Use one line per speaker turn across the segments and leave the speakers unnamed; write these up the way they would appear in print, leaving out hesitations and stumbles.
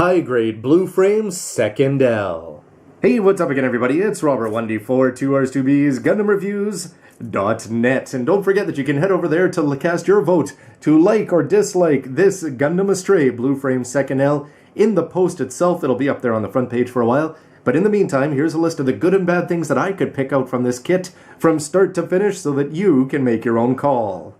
High-grade blue frame, second L. Hey, what's up again, everybody? It's Robert1D4, 2Rs2Bs, gundamreviews.net. And don't forget that you can head over there to cast your vote to like or dislike this Gundam Astray blue frame, second L. In the post itself, it'll be up there on the front page for a while. But in the meantime, here's a list of the good and bad things that I could pick out from this kit from start to finish so that you can make your own call.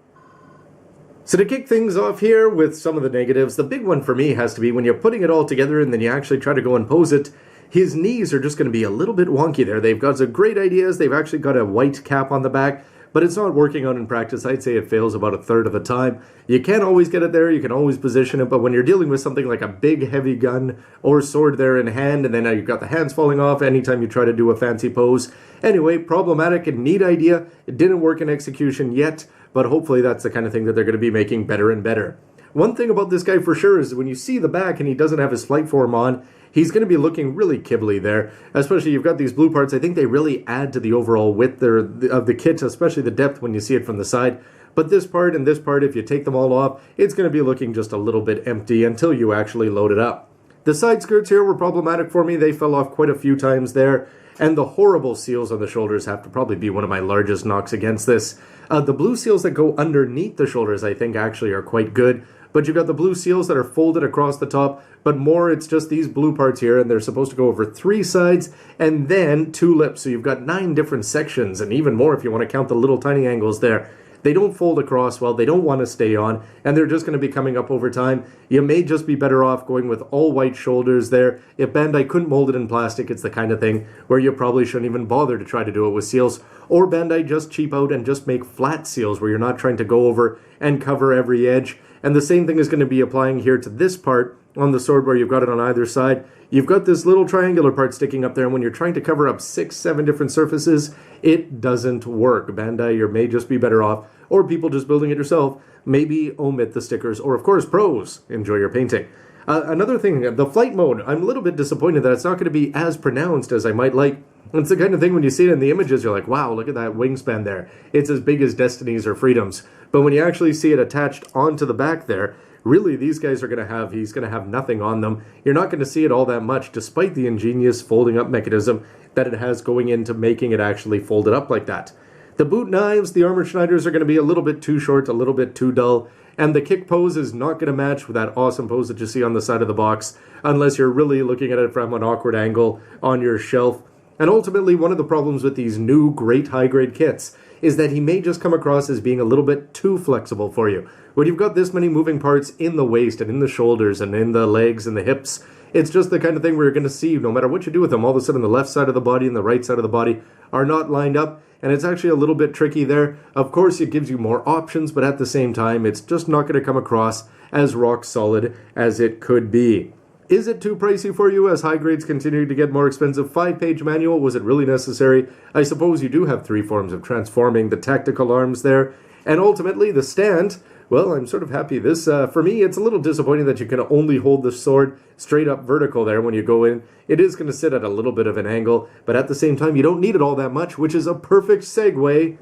So to kick things off here with some of the negatives, the big one for me has to be when you're putting it all together and then you actually try to go and pose it, his knees are just going to be a little bit wonky there. They've got some great ideas, they've actually got a white cap on the back, but it's not working out in practice. I'd say it fails about a third of the time. You can't always get it there, you can always position it, but when you're dealing with something like a big heavy gun or sword there in hand, and then now you've got the hands falling off anytime you try to do a fancy pose. Anyway, problematic and neat idea. It didn't work in execution yet, but hopefully that's the kind of thing that they're going to be making better and better. One thing about this guy for sure is when you see the back and he doesn't have his flight form on, he's going to be looking really kibbly there. Especially you've got these blue parts. I think they really add to the overall width of the kit, especially the depth when you see it from the side. But this part and this part, if you take them all off, it's going to be looking just a little bit empty until you actually load it up. The side skirts here were problematic for me. They fell off quite a few times there. And the horrible seals on the shoulders have to probably be one of my largest knocks against this. The blue seals that go underneath the shoulders, I think, actually are quite good. But you've got the blue seals that are folded across the top, but more it's just these blue parts here, and they're supposed to go over 3 sides and then 2 lips. So you've got 9 different sections, and even more if you want to count the little tiny angles there. They don't fold across well, they don't want to stay on, and they're just going to be coming up over time. You may just be better off going with all white shoulders there. If Bandai couldn't mold it in plastic, it's the kind of thing where you probably shouldn't even bother to try to do it with seals. Or Bandai just cheap out and just make flat seals where you're not trying to go over and cover every edge. And the same thing is going to be applying here to this part on the sword where you've got it on either side. You've got this little triangular part sticking up there, and when you're trying to cover up 6, 7 different surfaces, it doesn't work. Bandai, you may just be better off, or people just building it yourself, maybe omit the stickers, or of course pros, enjoy your painting. Another thing, the flight mode, I'm a little bit disappointed that it's not going to be as pronounced as I might like. It's the kind of thing when you see it in the images, you're like, wow, look at that wingspan there. It's as big as Destiny's or Freedom's. But when you actually see it attached onto the back there, really these guys are going to have, he's going to have nothing on them. You're not going to see it all that much, despite the ingenious folding up mechanism that it has going into making it actually folded up like that. The boot knives, the armor schneiders are going to be a little bit too short, a little bit too dull. And the kick pose is not going to match with that awesome pose that you see on the side of the box, unless you're really looking at it from an awkward angle on your shelf. And ultimately, one of the problems with these new great high-grade kits is that he may just come across as being a little bit too flexible for you. When you've got this many moving parts in the waist and in the shoulders and in the legs and the hips, it's just the kind of thing where you're going to see, no matter what you do with them, all of a sudden the left side of the body and the right side of the body are not lined up, and it's actually a little bit tricky there. Of course, it gives you more options, but at the same time, it's just not going to come across as rock solid as it could be. Is it too pricey for you as high grades continue to get more expensive? 5-page manual, was it really necessary? I suppose you do have 3 forms of transforming the tactical arms there. And ultimately, the stand, well, I'm sort of happy. This, for me, it's a little disappointing that you can only hold the sword straight up vertical there when you go in. It is going to sit at a little bit of an angle, but at the same time, you don't need it all that much, which is a perfect segue.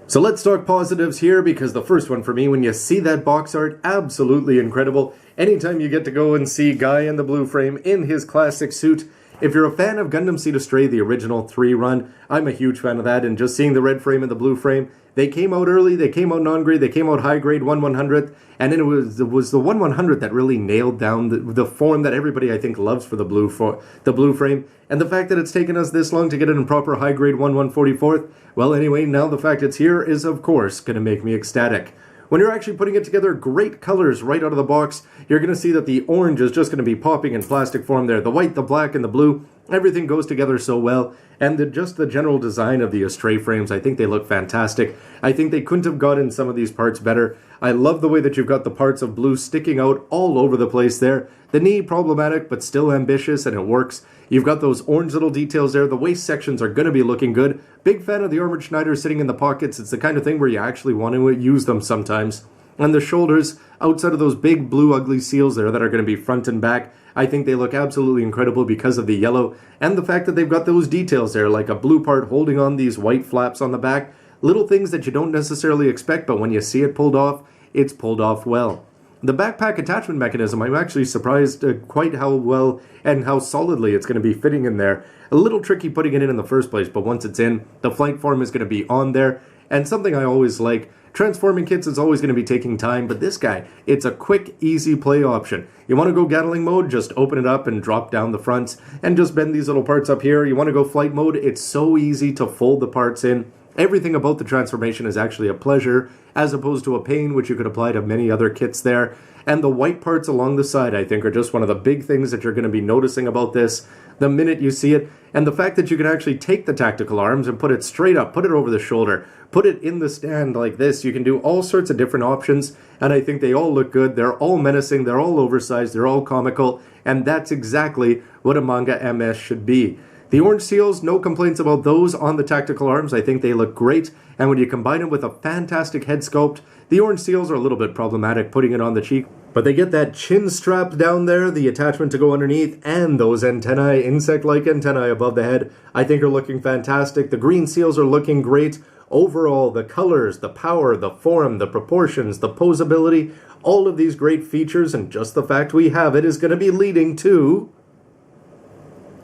So let's talk positives here, because the first one for me, when you see that box art, absolutely incredible. Anytime you get to go and see Guy in the blue frame in his classic suit. If you're a fan of Gundam Seed Astray, the original 3 run, I'm a huge fan of that, and just seeing the red frame and the blue frame, they came out early, they came out non-grade, they came out high-grade 1/100th, and then it was the 1/100th that really nailed down the form that everybody, I think, loves for the blue frame. And the fact that it's taken us this long to get it in proper high-grade 1/144th, well, anyway, now the fact it's here is, of course, going to make me ecstatic. When you're actually putting it together, great colors right out of the box. You're going to see that the orange is just going to be popping in plastic form there. The white, the black, and the blue, everything goes together so well. And just the general design of the Astray frames, I think they look fantastic. I think they couldn't have gotten some of these parts better. I love the way that you've got the parts of blue sticking out all over the place there. The knee, problematic, but still ambitious, and it works. You've got those orange little details there. The waist sections are going to be looking good. Big fan of the armored schneiders sitting in the pockets. It's the kind of thing where you actually want to use them sometimes. And the shoulders, outside of those big blue ugly seals there that are going to be front and back, I think they look absolutely incredible because of the yellow and the fact that they've got those details there, like a blue part holding on these white flaps on the back. Little things that you don't necessarily expect, but when you see it pulled off, it's pulled off well. The backpack attachment mechanism, I'm actually surprised quite how well and how solidly it's going to be fitting in there. A little tricky putting it in the first place, but once it's in, the flight form is going to be on there. And something I always like, transforming kits is always going to be taking time, but this guy, it's a quick, easy play option. You want to go Gatling mode, just open it up and drop down the fronts and just bend these little parts up here. You want to go flight mode, it's so easy to fold the parts in. Everything about the transformation is actually a pleasure, as opposed to a pain, which you could apply to many other kits there. And the white parts along the side, I think, are just one of the big things that you're going to be noticing about this the minute you see it. And the fact that you can actually take the tactical arms and put it straight up, put it over the shoulder, put it in the stand like this. You can do all sorts of different options, and I think they all look good. They're all menacing, they're all oversized, they're all comical, and that's exactly what a manga MS should be. The orange seals, no complaints about those on the tactical arms. I think they look great. And when you combine them with a fantastic head sculpt, the orange seals are a little bit problematic putting it on the cheek. But they get that chin strap down there, the attachment to go underneath, and those antennae, insect-like antennae above the head, I think are looking fantastic. The green seals are looking great. Overall, the colors, the power, the form, the proportions, the posability, all of these great features, and just the fact we have it is going to be leading to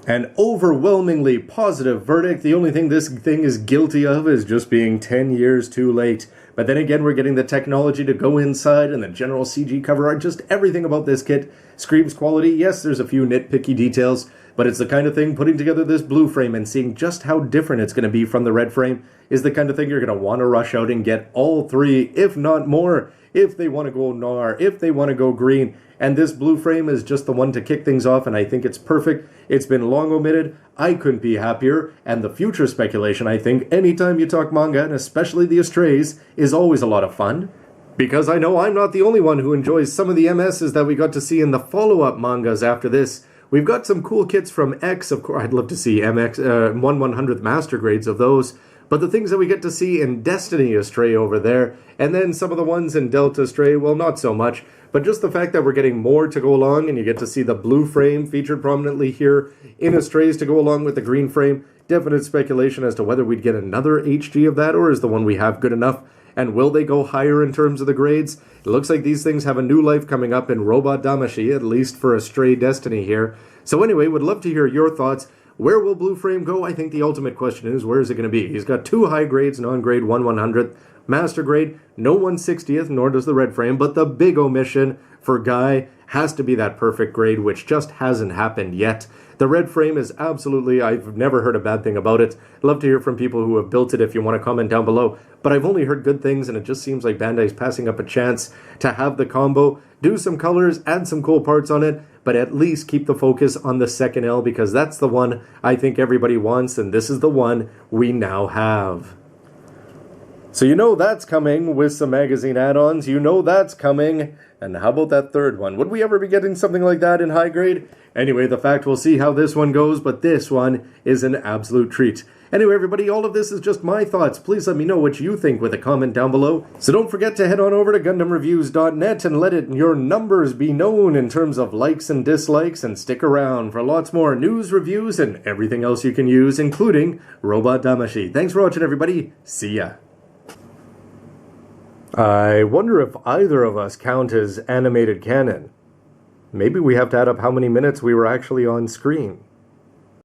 an overwhelmingly positive verdict. The only thing this thing is guilty of is just being 10 years too late. But then again, we're getting the technology to go inside, and the general CG cover art, just everything about this kit screams quality. Yes, there's a few nitpicky details, but it's the kind of thing, putting together this blue frame and seeing just how different it's going to be from the red frame is the kind of thing you're going to want to rush out and get all three, if not more, if they want to go noir, if they want to go green. And this blue frame is just the one to kick things off, and I think it's perfect. It's been long omitted. I couldn't be happier. And the future speculation, I think, anytime you talk manga, and especially the Astrays, is always a lot of fun. Because I know I'm not the only one who enjoys some of the MSs that we got to see in the follow-up mangas after this. We've got some cool kits from X, of course. I'd love to see MX 1/100th master grades of those. But the things that we get to see in Destiny Astray over there, and then some of the ones in Delta Astray, well, not so much. But just the fact that we're getting more to go along, and you get to see the blue frame featured prominently here in Astrays to go along with the green frame. Definite speculation as to whether we'd get another HG of that, or is the one we have good enough? And will they go higher in terms of the grades? It looks like these things have a new life coming up in Robot Damashi, at least for Astray Destiny here. So anyway, would love to hear your thoughts. Where will Blue Frame go? I think the ultimate question is, where is it going to be? He's got 2 high grades, non-grade 1/100th. Master grade, no 1/60th, nor does the red frame, but the big omission for Guy has to be that perfect grade, which just hasn't happened yet. The red frame is absolutely, I've never heard a bad thing about it. Love to hear from people who have built it if you want to comment down below. But I've only heard good things, and it just seems like Bandai's passing up a chance to have the combo, do some colors, add some cool parts on it, but at least keep the focus on the second L, because that's the one I think everybody wants, and this is the one we now have. So you know that's coming with some magazine add-ons, you know that's coming, and how about that third one? Would we ever be getting something like that in high grade? Anyway, the fact we'll see how this one goes, but this one is an absolute treat. Anyway, everybody, all of this is just my thoughts. Please let me know what you think with a comment down below. So don't forget to head on over to GundamReviews.net and let your numbers be known in terms of likes and dislikes, and stick around for lots more news, reviews, and everything else you can use, including Robot Damashi. Thanks for watching, everybody. See ya. I wonder if either of us count as animated canon. Maybe we have to add up how many minutes we were actually on screen.